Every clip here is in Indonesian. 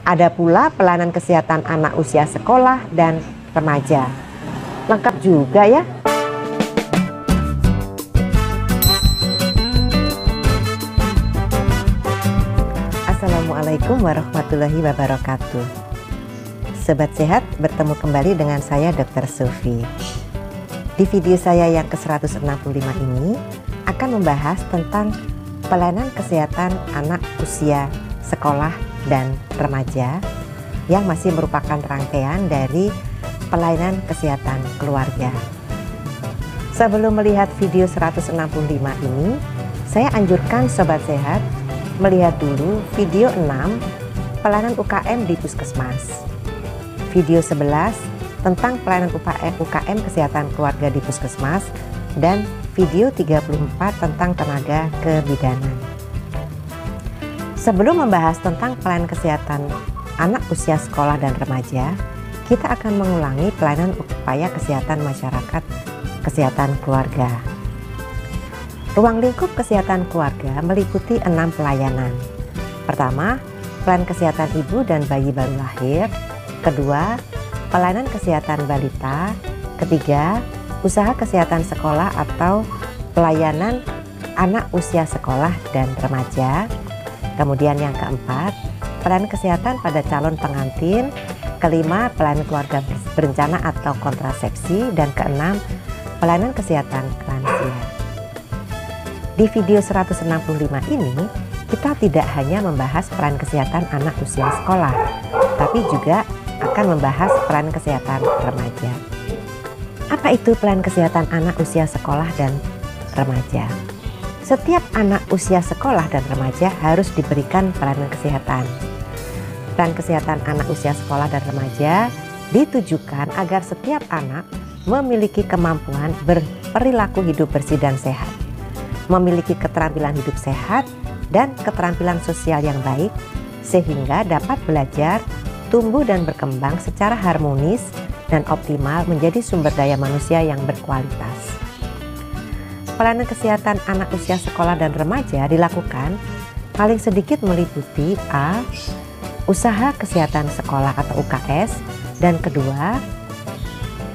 Ada pula pelayanan kesehatan anak usia sekolah dan remaja. Lengkap juga ya. Assalamualaikum warahmatullahi wabarakatuh. Sobat sehat, bertemu kembali dengan saya Dr. Sufi. Di video saya yang ke-165 ini akan membahas tentang pelayanan kesehatan anak usia sekolah dan remaja yang masih merupakan rangkaian dari pelayanan kesehatan keluarga. Sebelum melihat video 165 ini, saya anjurkan Sobat Sehat melihat dulu video 6 pelayanan UKM di Puskesmas, video 11 tentang pelayanan UKM kesehatan keluarga di Puskesmas, dan video 34 tentang tenaga kebidanan. Sebelum membahas tentang pelayanan kesehatan anak usia sekolah dan remaja, kita akan mengulangi pelayanan upaya kesehatan masyarakat kesehatan keluarga. Ruang lingkup kesehatan keluarga meliputi 6 pelayanan. Pertama, pelayanan kesehatan ibu dan bayi baru lahir. Kedua, pelayanan kesehatan balita. Ketiga, usaha kesehatan sekolah atau pelayanan anak usia sekolah dan remaja. Kemudian yang keempat, pelayanan kesehatan pada calon pengantin. Kelima, pelayanan keluarga berencana atau kontrasepsi. Dan keenam, pelayanan kesehatan lansia. Di video 165 ini, kita tidak hanya membahas pelayanan kesehatan anak usia sekolah, tapi juga akan membahas pelayanan kesehatan remaja. Apa itu pelayanan kesehatan anak usia sekolah dan remaja? Setiap anak usia sekolah dan remaja harus diberikan pelayanan kesehatan. Pelayanan kesehatan anak usia sekolah dan remaja ditujukan agar setiap anak memiliki kemampuan berperilaku hidup bersih dan sehat, memiliki keterampilan hidup sehat dan keterampilan sosial yang baik, sehingga dapat belajar, tumbuh dan berkembang secara harmonis dan optimal menjadi sumber daya manusia yang berkualitas. Pelayanan kesehatan anak usia sekolah dan remaja dilakukan paling sedikit meliputi A. Usaha kesehatan sekolah atau UKS, dan kedua,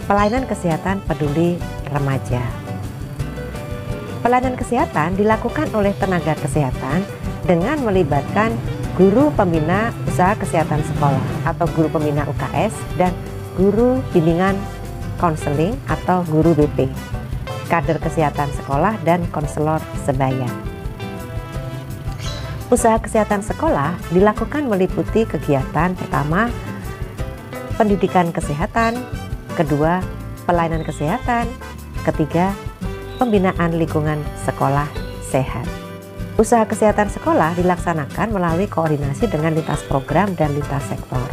pelayanan kesehatan peduli remaja. Pelayanan kesehatan dilakukan oleh tenaga kesehatan dengan melibatkan guru pembina usaha kesehatan sekolah atau guru pembina UKS dan guru bimbingan konseling atau guru BP, kader kesehatan sekolah dan konselor sebaya. Usaha kesehatan sekolah dilakukan meliputi kegiatan pertama, pendidikan kesehatan, kedua, pelayanan kesehatan, ketiga, pembinaan lingkungan sekolah sehat. Usaha kesehatan sekolah dilaksanakan melalui koordinasi dengan lintas program dan lintas sektor.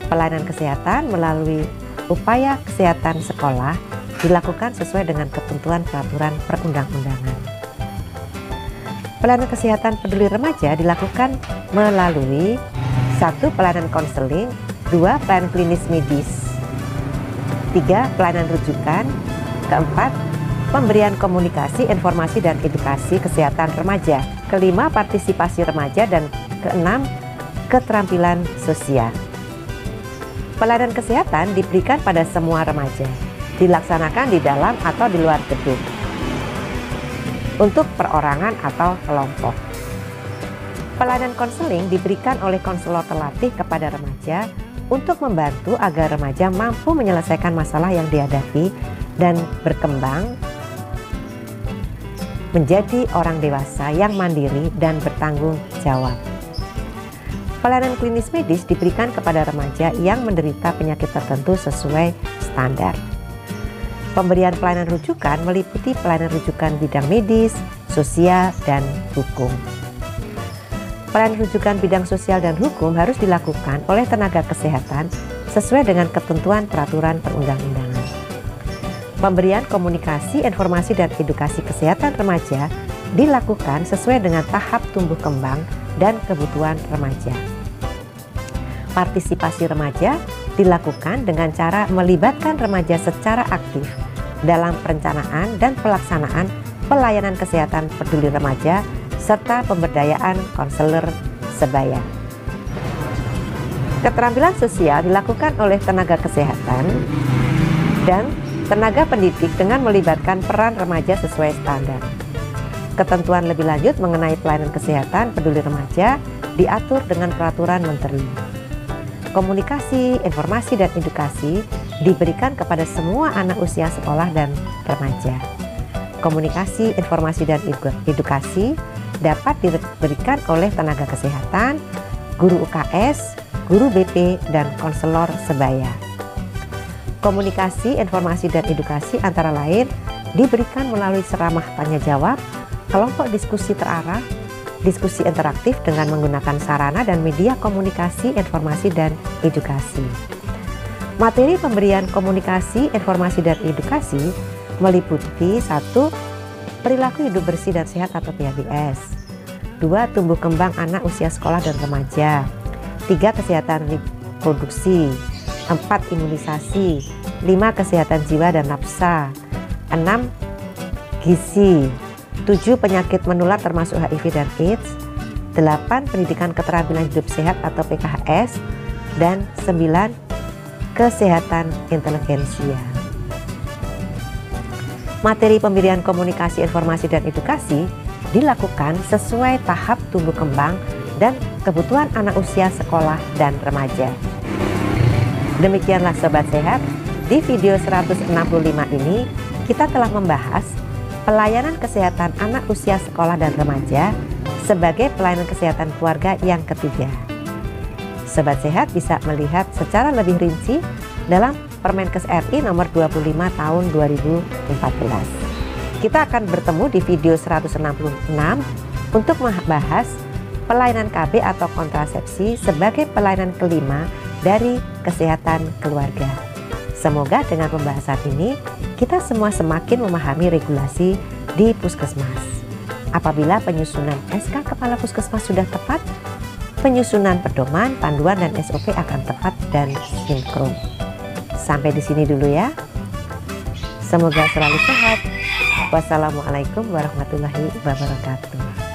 Pelayanan kesehatan melalui upaya kesehatan sekolah dilakukan sesuai dengan ketentuan peraturan perundang-undangan. Pelayanan kesehatan peduli remaja dilakukan melalui 1. Pelayanan konseling, 2. Pelayanan klinis medis, 3. Pelayanan rujukan, keempat, pemberian komunikasi, informasi dan edukasi kesehatan remaja, kelima, partisipasi remaja, dan keenam, keterampilan sosial. Pelayanan kesehatan diberikan pada semua remaja, dilaksanakan di dalam atau di luar gedung, untuk perorangan atau kelompok. Pelayanan konseling diberikan oleh konselor terlatih kepada remaja untuk membantu agar remaja mampu menyelesaikan masalah yang dihadapi dan berkembang menjadi orang dewasa yang mandiri dan bertanggung jawab. Pelayanan klinis medis diberikan kepada remaja yang menderita penyakit tertentu sesuai standar. Pemberian pelayanan rujukan meliputi pelayanan rujukan bidang medis, sosial, dan hukum. Pelayanan rujukan bidang sosial dan hukum harus dilakukan oleh tenaga kesehatan sesuai dengan ketentuan peraturan perundang-undangan. Pemberian komunikasi, informasi, dan edukasi kesehatan remaja dilakukan sesuai dengan tahap tumbuh kembang dan kebutuhan remaja. Partisipasi remaja dilakukan dengan cara melibatkan remaja secara aktif dalam perencanaan dan pelaksanaan pelayanan kesehatan peduli remaja serta pemberdayaan konselor sebaya. Keterampilan sosial dilakukan oleh tenaga kesehatan dan tenaga pendidik dengan melibatkan peran remaja sesuai standar. Ketentuan lebih lanjut mengenai pelayanan kesehatan peduli remaja diatur dengan peraturan menteri. Komunikasi, informasi, dan edukasi diberikan kepada semua anak usia sekolah dan remaja. Komunikasi, informasi, dan edukasi dapat diberikan oleh tenaga kesehatan, guru UKS, guru BP, dan konselor sebaya. Komunikasi, informasi, dan edukasi antara lain diberikan melalui ceramah tanya jawab, kelompok diskusi terarah, diskusi interaktif dengan menggunakan sarana dan media komunikasi, informasi, dan edukasi. Materi pemberian komunikasi, informasi, dan edukasi meliputi 1. Perilaku hidup bersih dan sehat atau PHBS. 2. Tumbuh kembang anak usia sekolah dan remaja. 3. Kesehatan reproduksi. 4. Imunisasi. 5. Kesehatan jiwa dan nafsa. 6. Gizi. 7. Penyakit menular termasuk HIV dan AIDS. 8. Pendidikan keterampilan hidup sehat atau PKHS. Dan 9. Kesehatan intelijensia. Materi pemberian komunikasi, informasi, dan edukasi dilakukan sesuai tahap tumbuh kembang dan kebutuhan anak usia sekolah dan remaja. Demikianlah Sobat Sehat, di video 165 ini kita telah membahas pelayanan kesehatan anak usia sekolah dan remaja sebagai pelayanan kesehatan keluarga yang ketiga. Sobat Sehat bisa melihat secara lebih rinci dalam Permenkes RI nomor 25 tahun 2014. Kita akan bertemu di video 166 untuk membahas pelayanan KB atau kontrasepsi sebagai pelayanan kelima dari kesehatan keluarga. Semoga dengan pembahasan ini kita semua semakin memahami regulasi di puskesmas. Apabila penyusunan SK Kepala Puskesmas sudah tepat, penyusunan pedoman, panduan, dan SOP akan tepat dan sinkron. Sampai di sini dulu ya. Semoga selalu sehat. Wassalamualaikum warahmatullahi wabarakatuh.